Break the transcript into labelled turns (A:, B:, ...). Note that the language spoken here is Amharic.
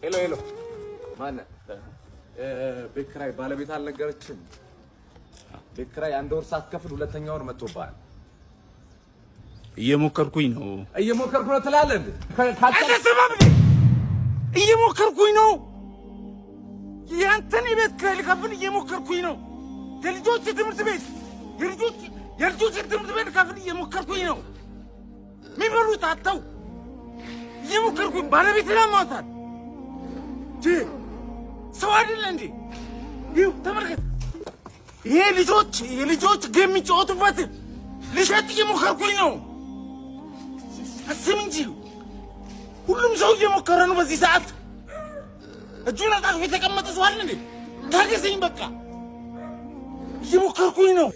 A: ሄሎ ማን ቤት ኪራይ ባለቤት አልነገረችም? ቤት ኪራይ አንድ ወር ሳትከፍል ሁለተኛ ወር መጥቶብሃል።
B: እየሞከርኩኝ ነው
A: ትላለህ እንዴ?
B: እየሞከርኩኝ ነው። ያንተን የቤት ኪራይ ልከፍል እየሞከርኩኝ ነው። የልጆች ትምህርት ቤት ልከፍል እየሞከርኩኝ ነው። የሚበሉት አጥተው እየሞከርኩኝ ባለቤት ለማውጣት ሰው አይደለ እንዴ? ይኸው ተመልከት። ይሄ የልጆች ጌም የሚጫወቱበት ልሸጥ እየሞከርኩኝ ነው። አስብ እንጂ ሁሉም ሰው እየሞከረ ነው። በዚህ ሰዓት እጁን አጣጥፎ የተቀመጠ ሰው አለ እንዴ? ታገሰኝ በቃ እየሞከርኩኝ ነው።